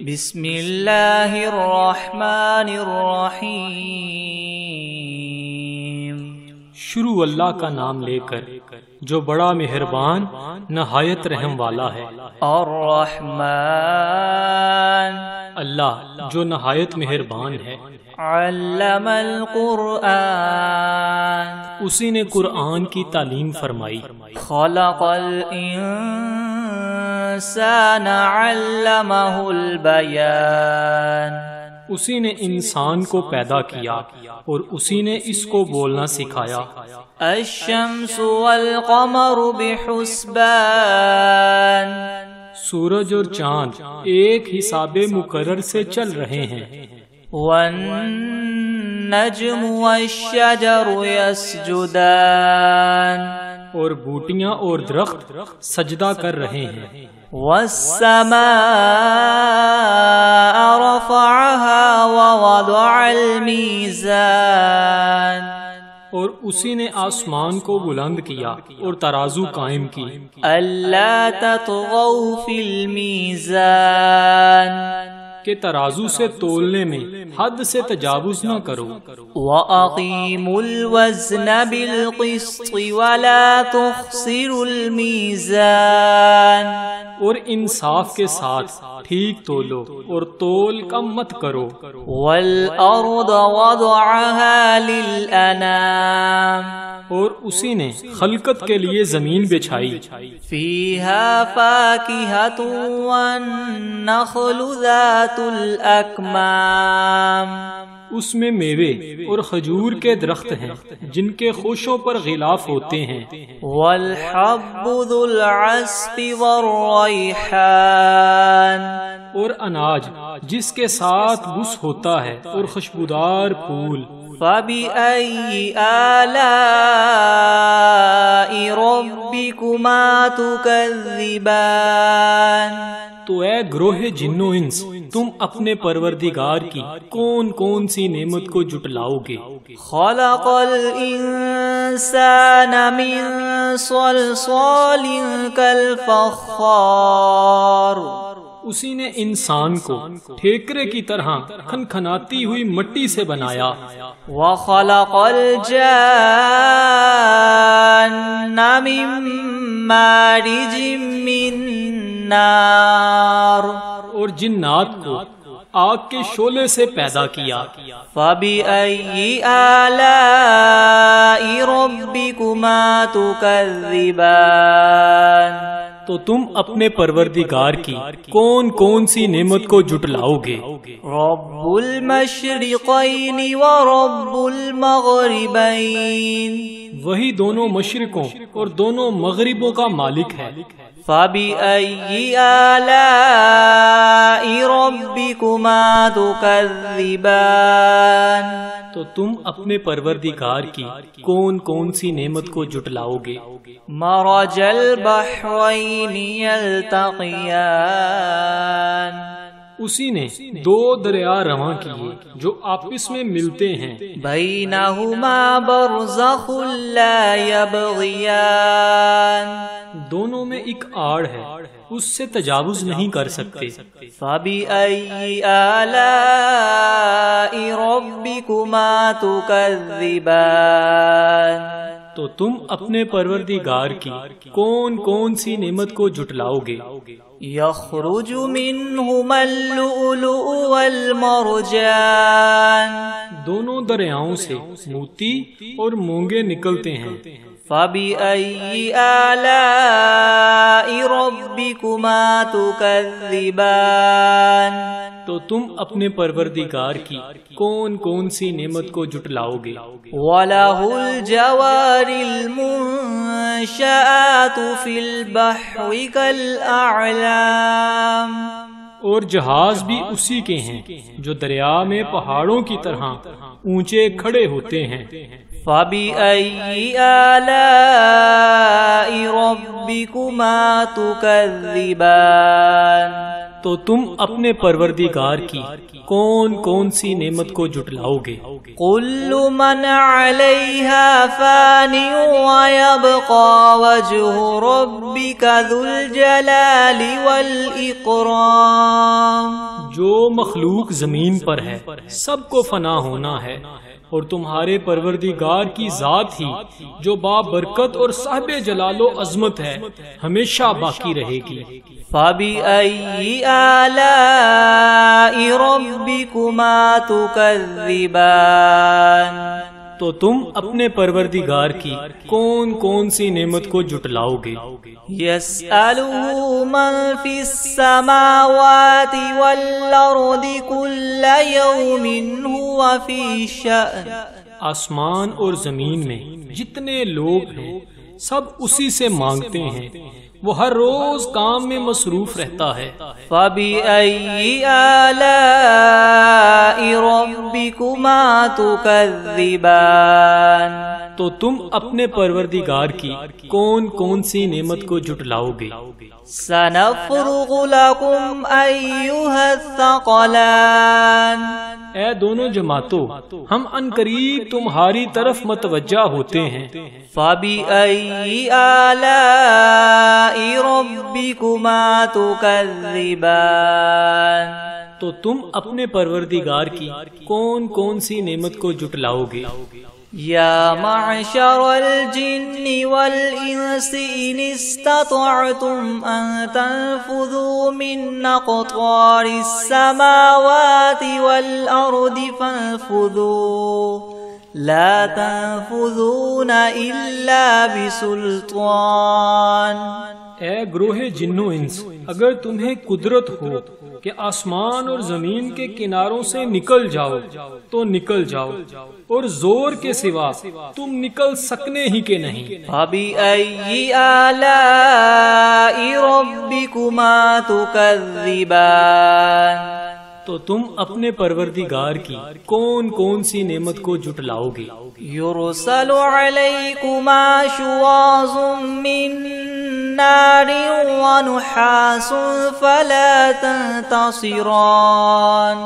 بسم اللہ الرحمن الرحیم۔ شروع اللہ کا نام لے کر جو بڑا مہربان نہایت رحم والا ہے۔ الرحمن، اللہ جو نہایت مہربان ہے۔ علم القرآن، اسی نے قرآن کی تعلیم فرمائی۔ خلق الانسان علمہ البیان، اسی نے انسان کو پیدا کیا اور اسی نے اس کو بولنا سکھایا۔ الشمس والقمر بحسبان، سورج اور چاند ایک حساب مقرر سے چل رہے ہیں۔ والنجم والشجر يسجدان، اور بوٹیاں اور درخت سجدہ کر رہے ہیں۔ والسماء رفعها ووضع الميزان، اور اسی نے آسمان کو بلند کیا اور ترازو قائم کی۔ ألا تطغوا في الميزان، کہ ترازو سے تولنے میں حد سے تجاوز نہ کرو۔ وَأَقِيمُوا الْوَزْنَ بِالْقِسْطِ وَلَا تُخْسِرُوا الْمِيزَانَ، اور انصاف کے ساتھ ٹھیک تولو اور تول کم مت کرو۔ وَالْأَرْضَ وَضَعَهَا لِلْأَنَامِ، اور اسی نے خلقت کے لیے زمین بچھائی۔ فِيهَا فَاكِهَةٌ وَالنَّخْلُ ذَاتُ الْأَكْمَامِ، اس میں میوے اور کھجور کے درخت ہیں جن کے خوشوں پر غلاف ہوتے ہیں۔ وَالْحَبُّ ذُو الْعَصْفِ وَالرَّيْحَانِ، اور اناج جس کے ساتھ بس ہوتا ہے اور خوشبودار پھول۔ فَبِأَيِّ آلَاءِ رَبِّكُمَا تُكَذِّبَانِ، تو اے گروہ جن و انس، تم اپنے پروردگار کی کون کون سی نعمت کو جٹلاؤ گے؟ خَلَقَ الْإِنسَانَ مِنْ صَلْصَالٍ كَالْفَخَّارِ، اسی نے انسان کو ٹھیکرے کی طرح کھنکھناتی ہوئی مٹی سے بنایا۔ وَخَلَقَ الْجَانَّ مِن مَّارِجٍ مِّن نَّارٍ، اور جنات کو آگ کے شعلے سے پیدا کیا۔ فَبِأَيِّ آلَاءِ رَبِّكُمَا تُكَذِّبَانِ، تو تم اپنے پروردگار کی کون کون سی نعمت کو جٹلاؤ گے؟ رَبُّ الْمَشْرِقَيْنِ وَرَبُّ الْمَغْرِبَيْنِ، وہی دونوں مشرقوں اور دونوں مغربوں کا مالک ہے۔ فَبِأَيِّ آلَاءِ رَبِّكُمَا تُكَذِّبَانِ، تو تم اپنے پروردگار کی کون کون سی نعمت کو جٹلاؤ گے؟ مَرَجَ الْبَحْرَيْنِ يَلْتَقِيَانِ، اسی نے دو دریا رواں کیے جو آپس میں ملتے ہیں۔ بَيْنَهُمَا بَرْزَخٌ لَا يَبْغِيَانِ، دونوں میں ایک آڑ ہے، اس سے تجاوز نہیں کر سکتے۔ فَبِأَيِّ آلَاءِ رَبِّكُمَا تُكَذِّبَانِ، تو تم اپنے پروردگار کی کون کون سی نعمت کو جٹلاؤ گے؟ يَخْرُجُ مِنْهُمَا اللُّؤْلُؤُ وَالْمَرْجَانُ، دونوں دریاؤں سے موتی اور مونگے نکلتے ہیں۔ فَبِأَيِّ آلَاءِ رَبِّكُمَا تُكَذِّبَانِ، تو تم اپنے پروردگار کی کون کون سی نعمت کو جٹلاؤ گے؟ وَلَهُ الْجَوَارِ الْمُنشَآتُ فِي الْبَحْرِ كَالْأَعْلَامِ، اور جہاز بھی اسی کے ہیں جو دریا میں پہاڑوں کی طرح اونچے کھڑے ہوتے ہیں۔ فَبِأَيِّ آلَاءِ رَبِّكُمَا تُكَذِّبَانِ، تو تم اپنے پروردگار کی کون کون سی نعمت کو جٹلاؤ گے؟ كُلُّ مَنْ عَلَيْهَا فَانٍ وَيَبْقَى وَجْهُ رَبِّكَ ذُو الْجَلَالِ وَالْإِكْرَامِ، جو مخلوق زمین پر ہے سب کو فنا ہونا ہے، اور تمہارے پروردگار کی ذات ہی جو بابرکت اور صاحب جلال و عظمت ہے ہمیشہ باقی رہے گی۔ فَبِأَيِّ آلَاءِ رَبِّكُمَا تُكَذِّبَانِ، تو تم اپنے پروردگار کی کون کون سی نعمت کو جھٹلاؤ گے؟ يَسْأَلُهُ مَن فِي السَّمَاوَاتِ وَالْأَرْضِ كُلَّ يَوْمٍ هُوَ فِي شَأْنٍ، آسمان اور زمین میں جتنے لوگ ہیں سب اسی سے مانگتے ہیں، وہ ہر روز کام میں مصروف رہتا ہے۔ فَبِأَيِّ آلَاءِ رَبِّكُمَا تُكَذِّبَانِ، تو تم اپنے پروردگار کی کون کون سی نعمت کو جھٹلاؤ گے؟ سَنَفْرُغُ لَكُمْ أَيُّهَا الثَّقَلَانِ، اے دونوں جماعتوں، ہم عنقریب تمہاری طرف متوجہ ہوتے ہیں۔ فَبِأَيِّ آلَاءِ رَبِّكُمَا تُكَذِّبَانِ، تو تم اپنے پروردگار کی کون کون سی نعمت کو جھٹلاؤ گے؟ یا معشر الجن والانس ان استطعتم ان تنفذوا من اقطار السماوات والارض فانفذوا لا تنفذون الا بسلطان۔ اے گروہ جنو انس، اگر تمہیں قدرت ہو کہ آسمان اور زمین کے کناروں سے نکل جاؤ تو نکل جاؤ، اور زور کے سوا تم نکل سکنے ہی کے نہیں۔ فَبِأَيِّ آلَاءِ رَبِّكُمَا تُكَذِّبَانِ، تو تم اپنے پروردگار کی کون کون سی نعمت کو جھٹلاؤ گے؟ يُرْسَلُ عَلَيْكُمَا شُوَاظٌ مِّن نَّارٍ وَنُحَاسٌ فَلَا تَنتَصِرَانِ،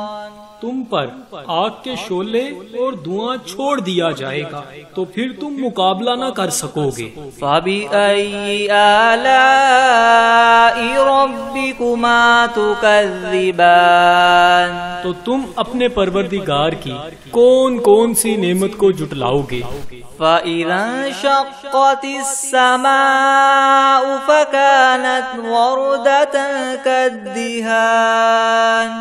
تم پر آگ کے شعلے اور دھواں چھوڑ دیا جائے گا تو پھر تم مقابلہ نہ کر سکو گے۔ فَبِأَيِّ آلَاءِ رَبِّكُمَا تُكَذِّبَانِ، تو تم اپنے پروردگار کی کون کون سی نعمت کو جھٹلاؤ گے؟ فَإِذَا انشَقَّتِ السَّمَاءُ فَكَانَتْ وَرْدَةً كَالدِّهَانِ،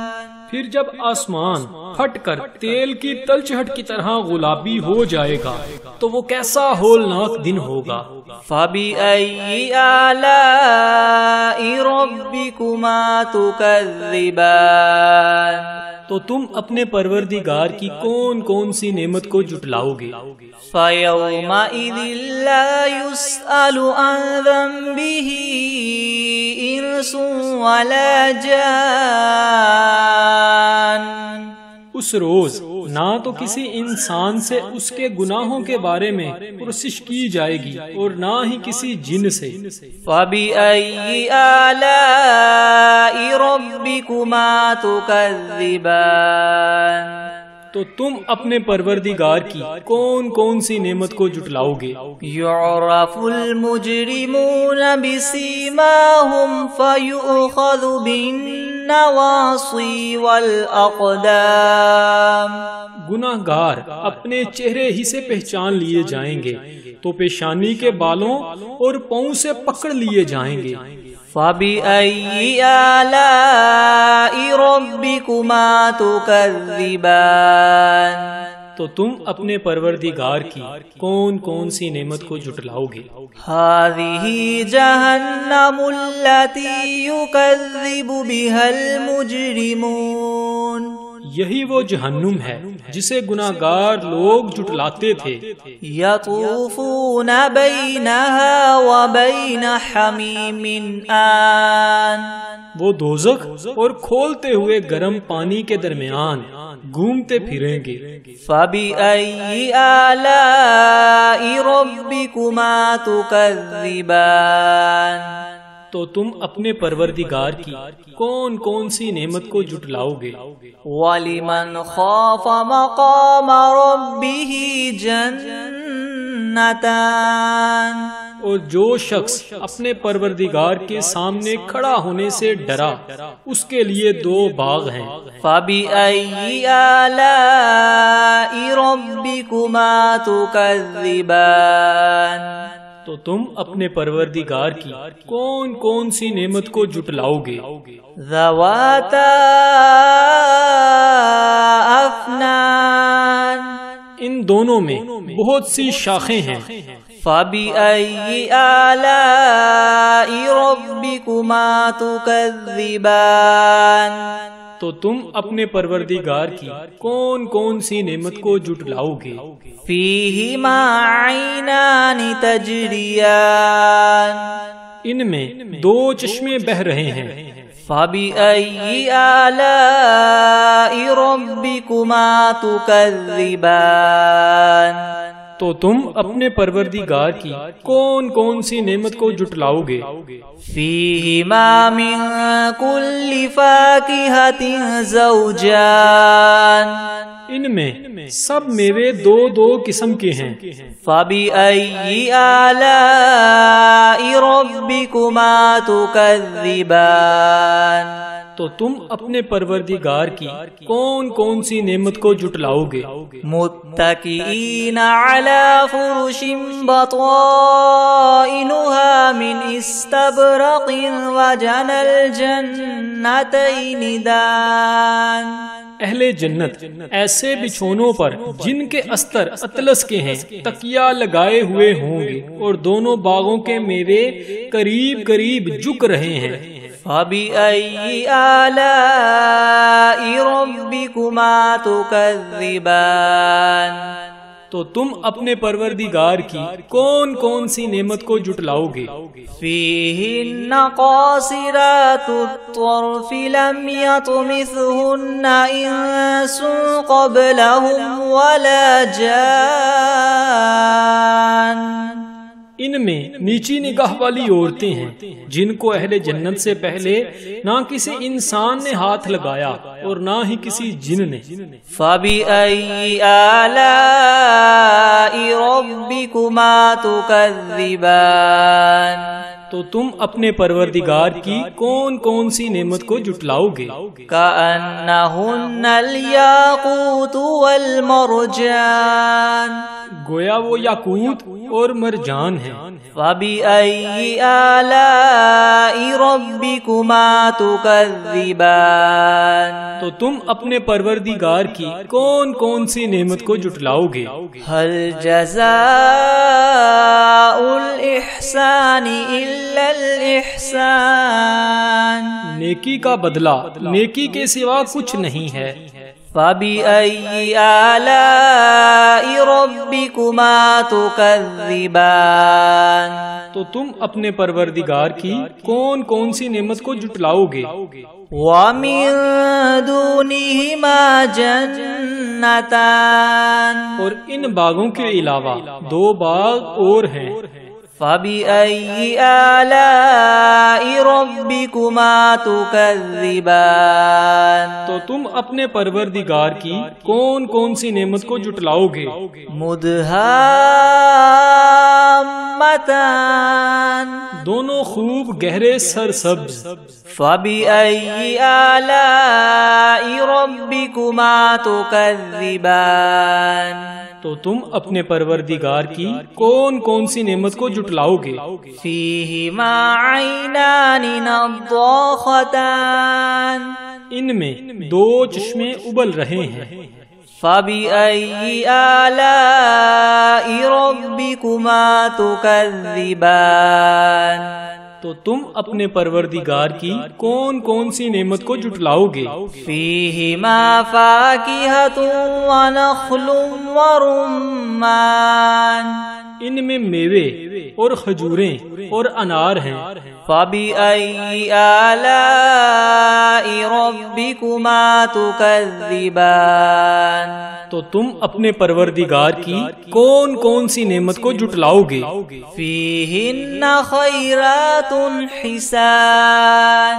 پھر جب آسمان پھٹ کر تیل کی تلچھٹ کی طرح گلابی ہو جائے گا تو وہ کیسا ہولناک دن ہوگا۔ فَبِأَيِّ آلَاءِ رَبِّكُمَا تُكَذِّبَانِ، تو تم اپنے پروردگار کی کون کون سی نعمت کو جھٹلاؤ گے؟ فَيَوْمَئِذٍ لَا يُسْأَلُ عَنْ ذَنبِهِ إِنسٌ وَلَا جَانٌ، اس روز نہ تو کسی انسان سے اس کے گناہوں کے بارے میں پرسش کی جائے گی اور نہ ہی کسی جن سے۔ فَبِأَيِّ آلَاءِ رَبِّكُمَا تُكَذِّبَانِ، تو تم اپنے پروردگار کی کون کون سی نعمت کو جھٹلاؤ گے؟ يُعْرَفُ الْمُجْرِمُونَ بِسِيمَاهُمْ فَيُؤْخَذُ بِالنَّوَاصِي وَالْأَقْدَامِ، گناہ گار اپنے چہرے ہی سے پہچان لیے جائیں گے تو پیشانی کے بالوں اور پاؤں سے پکڑ لیے جائیں گے۔ فَبِأَيِّ آلَاءِ رَبِّكُمَا تُكَذِّبَانِ، تو تم اپنے پروردگار کی کون کون سی نعمت کو جھٹلاؤ گے؟ هَذِهِ جَهَنَّمُ الَّتِي يُكَذِّبُ بِهَا الْمُجْرِمُونَ، یہی وہ جہنم ہے جسے گناہگار لوگ جھٹلاتے تھے۔ یطوفون بینہا وبین حمیم آن، وہ دوزخ اور کھولتے ہوئے گرم پانی کے درمیان گھومتے پھریں گے۔ فَبِأَيِّ آلَاءِ رَبِّكُمَا تُكَذِّبَانِ، تو تم اپنے پروردگار کی کون کون سی نعمت کو جھٹلاؤ گے؟ وَلِمَنْ خَافَ مَقَامَ رَبِّهِ جَنَّتَانِ، اور جو شخص اپنے پروردگار کے سامنے کھڑا ہونے سے ڈرا اس کے لیے دو باغ ہیں۔ فَبِأَيِّ آلَاءِ رَبِّكُمَا تُكَذِّبَانِ، تو تم اپنے پروردگار کی کون کون سی نعمت کو جھٹلاؤ گے؟ ذَوَاتَا أَفْنَانٍ، ان دونوں میں بہت سی شاخیں ہیں۔ فَبِأَيِّ آلَاءِ رَبِّكُمَا تُكَذِّبَانِ، تو تم اپنے پروردگار کی کون کون سی نعمت کو جھٹلاؤ گے؟ فِيهِمَا عَيْنَانِ تَجْرِيَانِ، ان میں دو چشمے بہہ رہے ہیں۔ فَبِأَيِّ آلَاءِ رَبِّكُمَا تُكَذِّبَانِ، تو تم اپنے پروردگار کی کون کون سی نعمت کو جھٹلاؤ گے؟ فِيهِمَا مِن كُلِّ فَاكِهَةٍ زَوْجَانِ، ان میں سب میوے دو دو قسم کے ہیں۔ فَبِأَيِّ آلَاءِ رَبِّكُمَا تُكَذِّبَانِ، تو تم اپنے پروردگار کی کون کون سی نعمت کو جھٹلاؤ گے؟ متكئين على فرش بطائنها من استبرق وجنى الجنتين دان، اہل جنت ایسے بچھونوں پر جن کے استر اطلس کے ہیں تکیہ لگائے ہوئے ہوں گے اور دونوں باغوں کے میوے قریب قریب جھک رہے ہیں۔ فَبِأَيِّ آلَاءِ رَبِّكُمَا تُكَذِّبَانِ، تو تم اپنے پروردگار کی کون کون سی نعمت کو جھٹلاؤ گے؟ فِيهِنَّ قَاصِرَاتُ الطَّرْفِ لَمْ يَطْمِثْهُنَّ إِنسٌ قَبْلَهُمْ وَلَا جَانٌّ، ان میں نیچی نگاہ والی عورتیں ہیں جن کو اہل جنت سے پہلے نہ کسی انسان نے ہاتھ لگایا اور نہ ہی کسی جن نے۔ فَبِأَيِّ آلَاءِ رَبِّكُمَا تُكَذِّبَانِ، تو تم اپنے پروردگار کی کون کون سی نعمت کو جھٹلاؤ گے؟ كَأَنَّهُنَّ الْيَاقُوتُ وَالْمَرْجَانُ، گویا وہ یاقوت اور مرجان ہیں۔ فَبِأَيِّ آلَاءِ رَبِّكُمَا تُكَذِّبَانِ، تو تم اپنے پروردگار کی کون کون سی نعمت کو جھٹلاؤ گے؟ هَلْ جَزَاءُ الْإِحْسَانِ إِلَّا الْإِحْسَانُ، نیکی کا بدلہ نیکی کے سوا کچھ نہیں ہے۔ فَبِأَيِّ آلَاءِ رَبِّكُمَا تُكَذِّبَانِ، تو تم اپنے پروردگار کی کون کون سی نعمت کو جھٹلاؤ گے؟ وَمِن دُونِهِمَا جَنَّتَانِ، اور ان باغوں کے علاوہ دو باغ اور ہیں۔ فَبِأَيِّ آلَاءِ رَبِّكُمَا تُكَذِّبَانِ، تو تم اپنے پروردگار کی کون کون سی نعمت کو جھٹلاؤ گے؟ مُدْهَامَّتَانِ، دونوں خوب گہرے سرسبز۔ فَبِأَيِّ آلَاءِ رَبِّكُمَا تُكَذِّبَانِ، تو تم اپنے پروردگار کی کون کون سی نعمت کو جھٹلاؤ گے؟ فِيهِمَا عَيْنَانِ نَضَّاخَتَانِ، ان میں دو چشمے ابل رہے ہیں۔ فَبِأَيِّ آلَاءِ رَبِّكُمَا تُكَذِّبَانِ، تو تم اپنے پروردگار کی کون کون سی نعمت کو جھٹلاؤ گے؟ فِيهِمَا فَاكِهَةٌ وَنَخْلٌ وَرُمَّانٌ، ان میں میوے اور کھجوریں اور انار ہیں۔ فَبِأَيِّ آلَاءِ رَبِّكُمَا تُكَذِّبَانِ، تو تم اپنے پروردگار کی کون کون سی نعمت کو جھٹلاؤ گے؟ فِيهِنَّ خَيْرَاتٌ حِسَانٌ،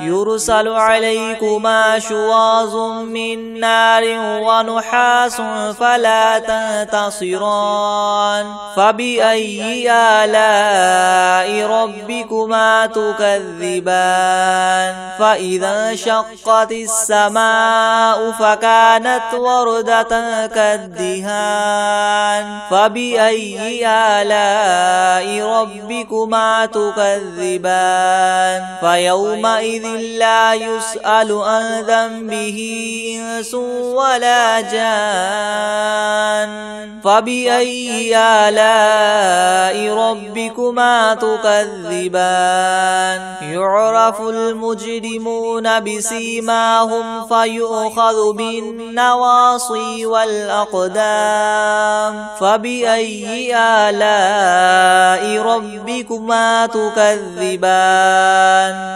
يرسل عليكما شواظ من نار ونحاس فلا تنتصران فبأي آلاء ربكما تكذبان فإذا انشقت السماء فكانت وردة كالدهان فبأي آلاء ربكما تكذبان فيومئذ لا يسأل عن ذنبه إنس ولا جان فبأي آلاء ربكما تكذبان يعرف المجرمون بسيماهم فيؤخذ بالنواصي والأقدام فبأي آلاء ربكما تكذبان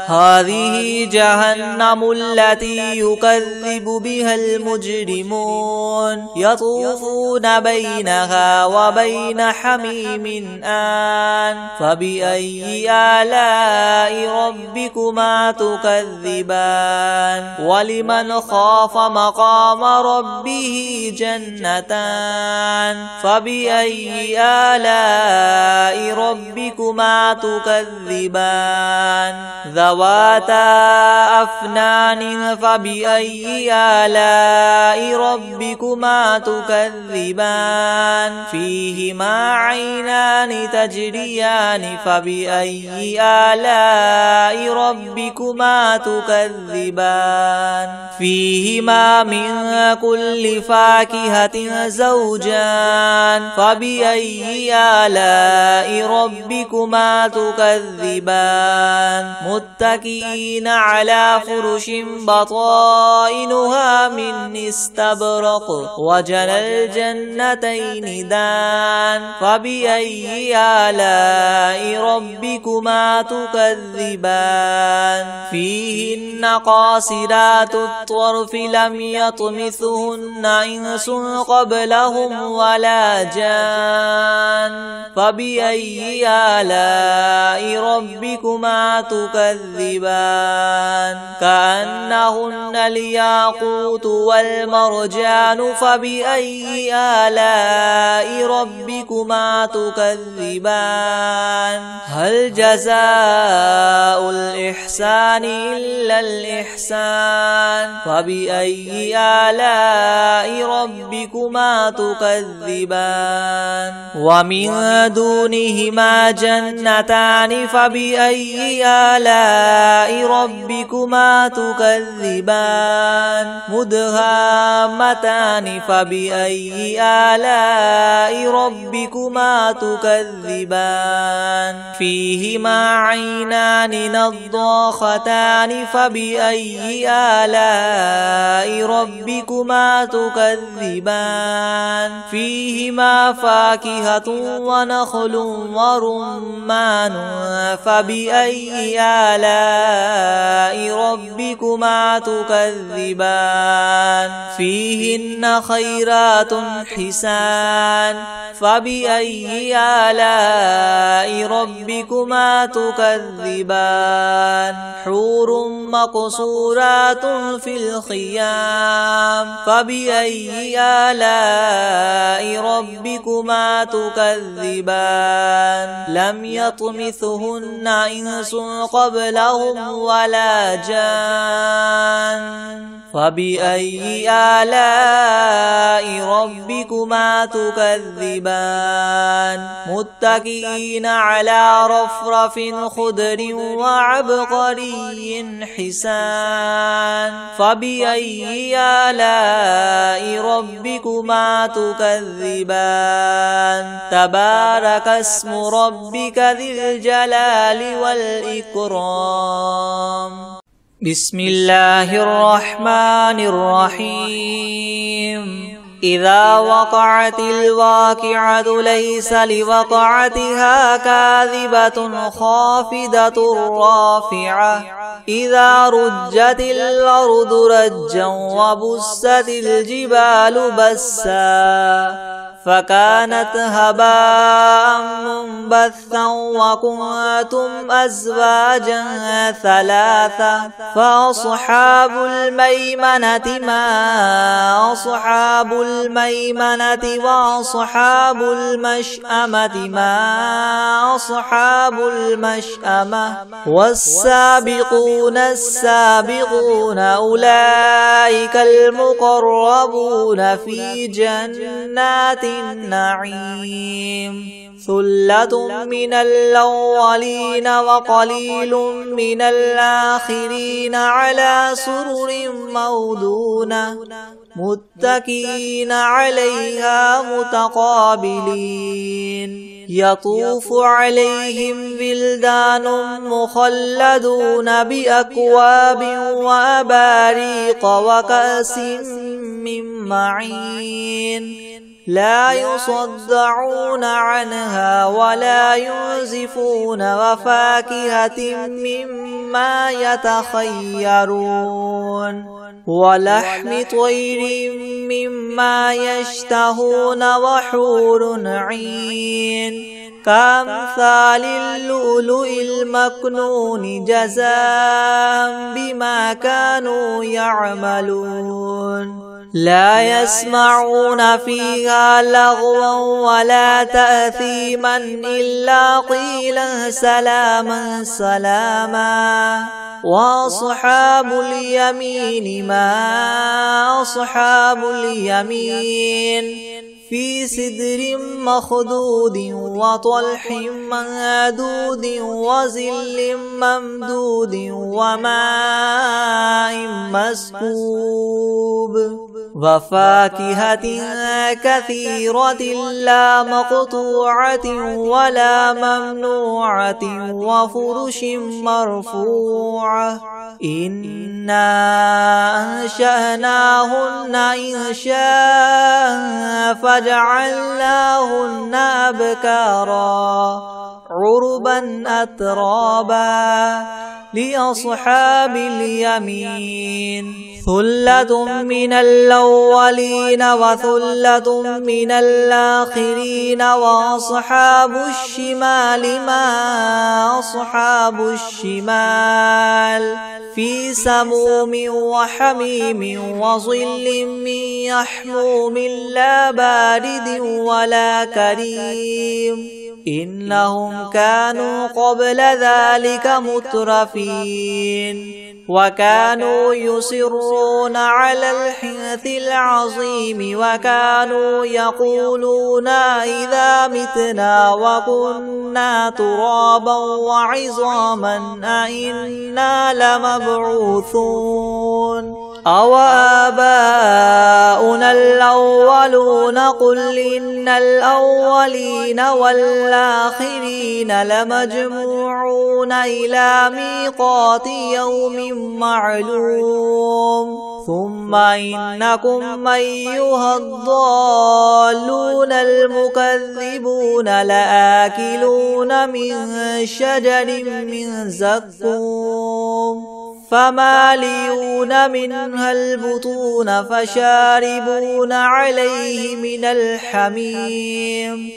هذه جهنم التي يكذب بها المجرمون يطوفون بينها وبين حميم آن فبأي آلاء ربكما تكذبان ولمن خاف مقام ربه جنتان فبأي آلاء ربكما تكذبان ذواتا أفنان فبأي آلاء ربكما تكذبان فيهما عينان تجريان فبأي آلاء ربكما تكذبان فيهما من كل فاكهة زوجان فبأي آلاء ربكما تكذبان متكئين على فرش بطائنها من استبرق وجنى الجنتين دان فبأي آلاء ربكما تكذبان فيهن قاصرات الطرف لم يطمثهن إنس قبلهم ولا جان فبأي آلاء ربكما تكذبان كأنهن الياقوت والمرجان فبأي آلاء ربكما تكذبان هل جزاء الإحسان إلا الإحسان فبأي آلاء ربكما تكذبان ومن دونهما جنتان فبأي آلاء ربكما تكذبان مدهامتان فبأي آلاء ربكما تكذبان فيهما عينان نضاختان فبأي آلاء ربكما تكذبان فيهما فاكهة ونخل ورمان فبأي آلاء ربكما تكذبان فيهن خيرات حسان فبأي آلاء ربكما تكذبان حور مقصورات في الخيام فبأي آلاء ربكما تكذبان لم يطمثهن إنس قبلهم ولا جان فبأي آلاء ربكما تكذبان متكئين على رفرف خضر وعبقري حسان فبأي آلاء ربكما تكذبان تبارك اسم ربك ذي الجلال والإكرام بسم الله الرحمن الرحيم إذا وقعت الواقعة ليس لوقعتها كاذبة خافضة رافعة إذا رجت الأرض رجا وبست الجبال بسا فكانت هباء منبثا وكنتم أزواجا ثلاثة فأصحاب الميمنة ما أصحاب الميمنة وأصحاب المشأمة ما أصحاب المشأمة والسابقون السابقون أولئك المقربون في جنات النعيم ثلة من الأولين وقليل من الآخرين على سرر موضونة متكئين عليها متقابلين يطوف عليهم ولدان مخلدون بأكواب وأباريق وكأس من معين لا يصدعون عنها ولا ينزفون وفاكهة مما يتخيرون ولحم طير مما يشتهون وحور عين كأمثال اللؤلؤ المكنون جزاء بما كانوا يعملون لا يسمعون فيها لغوا ولا تأثيما إلا قيلا سلاما سلاما وأصحاب اليمين ما أصحاب اليمين في سدر مخضود وطلح منضود وظل ممدود وماء مسكوب وفاكهة كثيرة لا مقطوعة ولا ممنوعة وفرش مرفوعة إنا أنشأناهن إنشاء فجعلناهن أبكارا عربا أترابا لأصحاب اليمين ثلة من الأولين وثلة من الآخرين وأصحاب الشمال ما أصحاب الشمال في سموم وحميم وظل من يحموم لا بارد ولا كريم إنهم كانوا قبل ذلك مترفين وكانوا يصرون على الحنث العظيم وكانوا يقولون إذا متنا وكنا ترابا وعظاما أئنا لمبعوثون أو آباؤنا الأولون قل إن الأولين والآخرين لمجموعون إلى ميقات يوم معلوم ثم إنكم أيها الضالون المكذبون لآكلون من شجر من زقوم فمالئون منها البطون فشاربون عليه من الحميم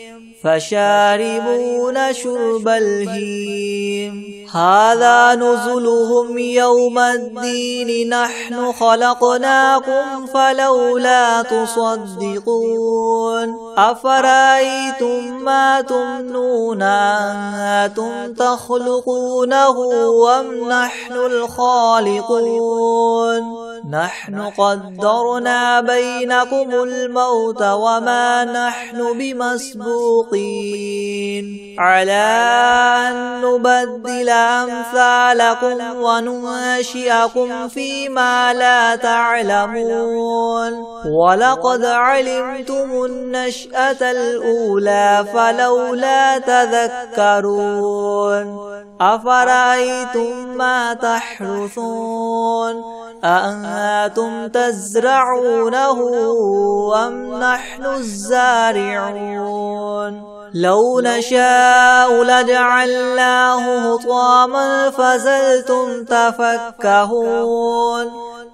فشاربون شرب الهيم هذا نزلهم يوم الدين نحن خلقناكم فلولا تصدقون أفرأيتم ما تمنون أنتم تخلقونه أم نحن الخالقون نحن قدرنا بينكم الموت وما نحن بمسبوقين على أن نبدل أمثالكم وننشئكم فيما لا تعلمون ولقد علمتم النشأة الأولى فلولا تذكرون أفرأيتم ما تحرثون أأنتم تزرعونه أم نحن الزارعون لو نشاء لجعلناه حطاما فظلتم تفكهون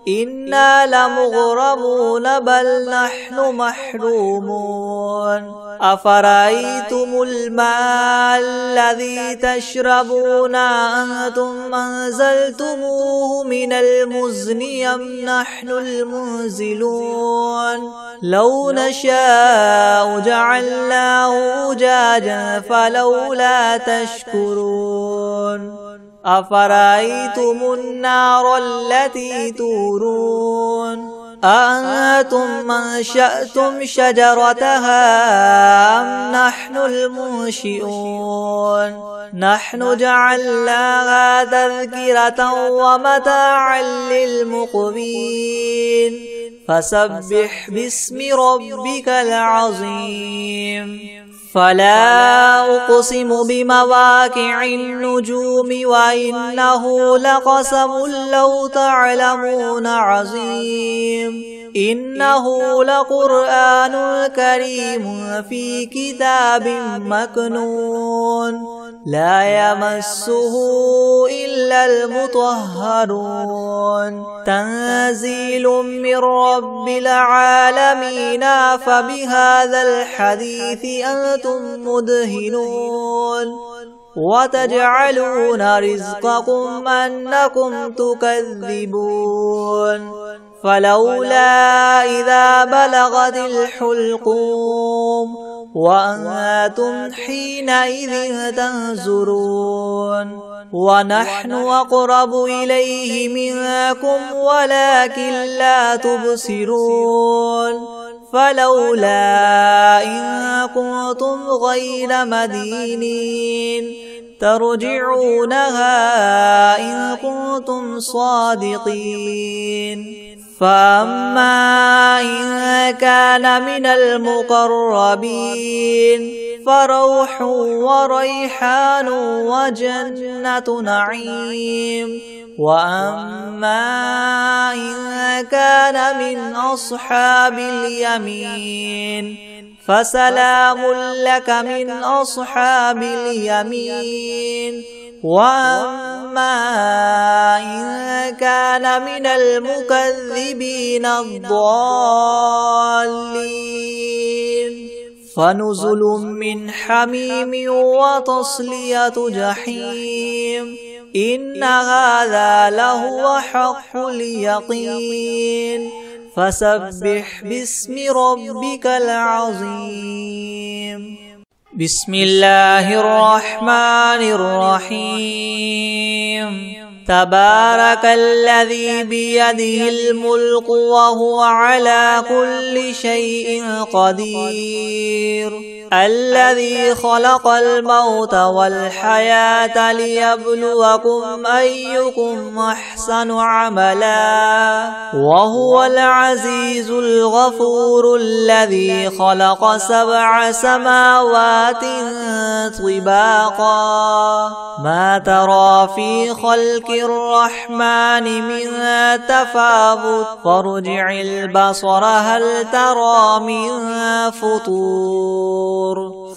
إنا لمغرمون بل نحن محرومون أفرأيتم الماء الذي تشربون أنتم أنزلتموه من المزن أم نحن المنزلون لو نشاء جعلناه أجاجا فلولا تشكرون أفرأيتم النار التي تورون أأنتم أنشأتم شجرتها أم نحن المنشئون نحن جعلناها تذكرة ومتاعا للمقوين فسبح باسم ربك العظيم فلا أقسم بمواقع النجوم وإنه لقسم لو تعلمون عظيم إنه لقرآن كريم في كتاب مكنون لا يمسه إلا المطهرون تنزيل من رب العالمين فبهذا الحديث أنتم مدهنون وتجعلون رزقكم أنكم تكذبون فلولا إذا بلغت الحلقوم وأنتم حينئذ تنظرون ونحن أقرب إليه منكم ولكن لا تبصرون فلولا إن كنتم غير مدينين ترجعونها إن كنتم صادقين فأما إن كان من المقربين فروح وريحان وجنة نعيم وأما إن كان من أصحاب اليمين فسلام لك من أصحاب اليمين وأما إن كان من المكذبين الضالين فنزل من حميم وتصلية جحيم إن هذا لهو حق اليقين فسبح باسم ربك العظيم بسم الله الرحمن الرحيم تبارك الذي بيده الملك وهو على كل شيء قدير الذي خلق الموت والحياة ليبلوكم أيكم أحسن عملا وهو العزيز الغفور الذي خلق 7 سماوات طباقا ما ترى في خلق الرحمن من تفاوت فارجع البصر هل ترى من فطور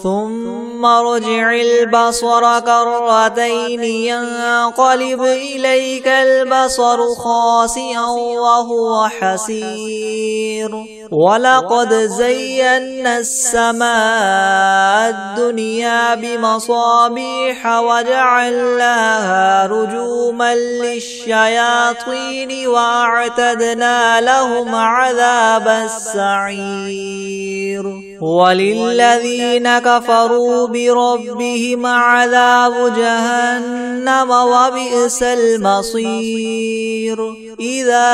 ثم ارجع البصر كرتين ينقلب إليك البصر خاسئا وهو حسير ولقد زينا السماء الدنيا بمصابيح وجعلناها رجوما للشياطين وأعتدنا لهم عذاب السعير وللذين كفروا بربهم عذاب جهنم وبئس المصير إذا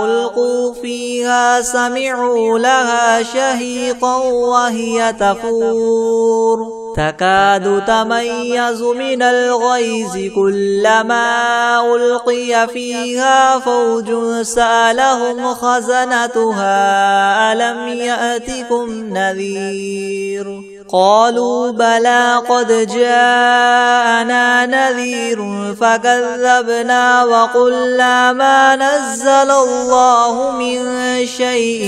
ألقوا فيها سمعوا لها شهيقا وهي تفور تكاد تميز من الغيظ كلما ألقي فيها فوج سألهم خزنتها ألم يأتكم نذير قالوا بلى قد جاءنا نذير فكذبنا وقلنا ما نزل الله من شيء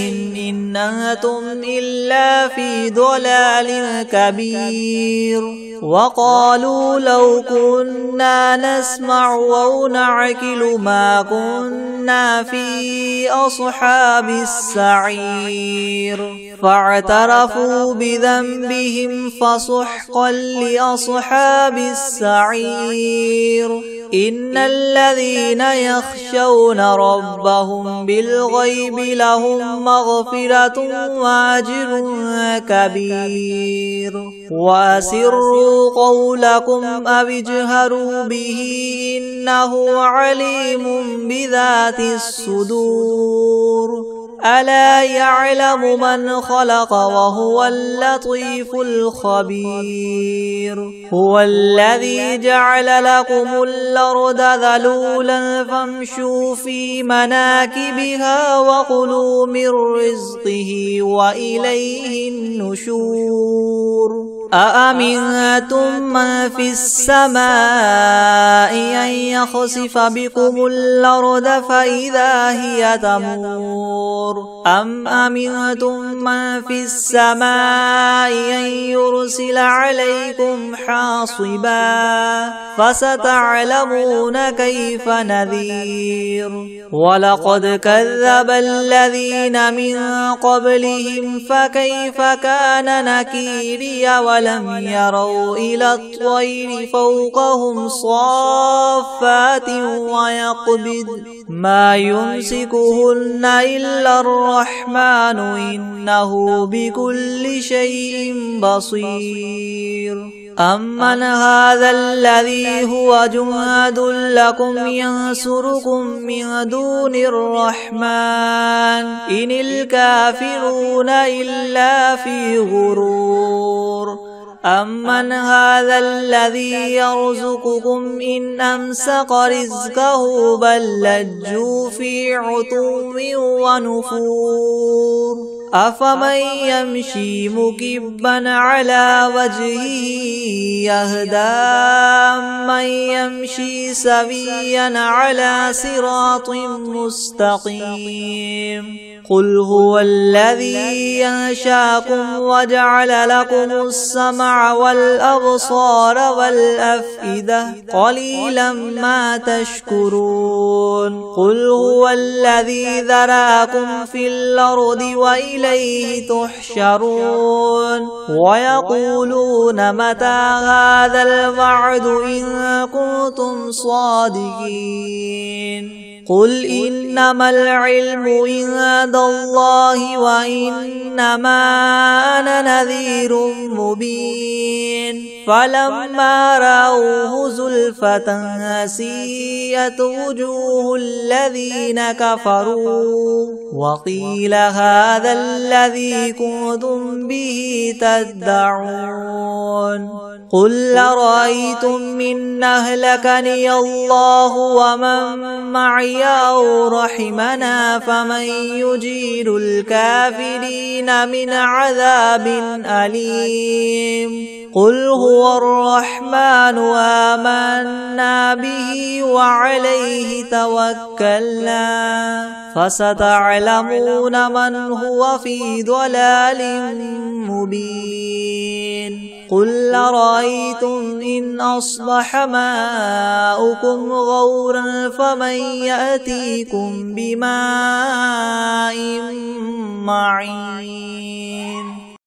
إن أنتم إلا في ضلال كبير وقالوا لو كنا نسمع أو نعقل ما كنا في أصحاب السعير فاعترفوا بذنبهم فسحقا لأصحاب السعير إن الذين يخشون ربهم بالغيب لهم مغفرة وأجر كبير وأسروا قولكم أو اجهروا به إنه عليم بذات الصدور ألا يعلم من خلق وهو اللطيف الخبير هو الذي جعل لكم الأرض ذلولا فامشوا في مناكبها وكلوا من رزقه وإليه النشور أأمنتم من في السماء أن يخسف بكم الأرض فإذا هي تمور أم أمنتم من في السماء أن يرسل عليكم حاصبا فستعلمون كيف نذير ولقد كذب الذين من قبلهم فكيف كان نكيري ولم يروا إلى الطير فوقهم صافات ويقبض ما يمسكهن إلا الرحمن إنه بكل شيء بصير أمن هذا الذي هو جند لكم ينصركم من دون الرحمن إن الكافرون إلا في غرور أمن هذا الذي يرزقكم إن أمسك رزقه بل لجوا في عتو ونفور أفمن يمشي مكبا على وجهه يهدى من يمشي سويا على صراط مستقيم قل هو الذي ينشاكم وجعل لكم السمع والأبصار والأفئدة قليلا ما تشكرون قل هو الذي ذراكم في الأرض وإليه تحشرون ويقولون متى هذا الوعد إن كنتم صادقين قل إنما العلم عند الله وإنما أنا نذير مبين فلما رأوه زلفة سيئت وجوه الذين كفروا وقيل هذا الذي كنتم به تدعون قل أرأيتم إن أهلكني الله ومن معي أو رحمنا فمن يجير الكافرين من عذاب أليم قل هو الرحمن آمنا به وعليه توكلنا فستعلمون من هو في ضلال مبين قل أرأيتم إن أصبح ماؤكم غورا فمن يأتيكم بماء معين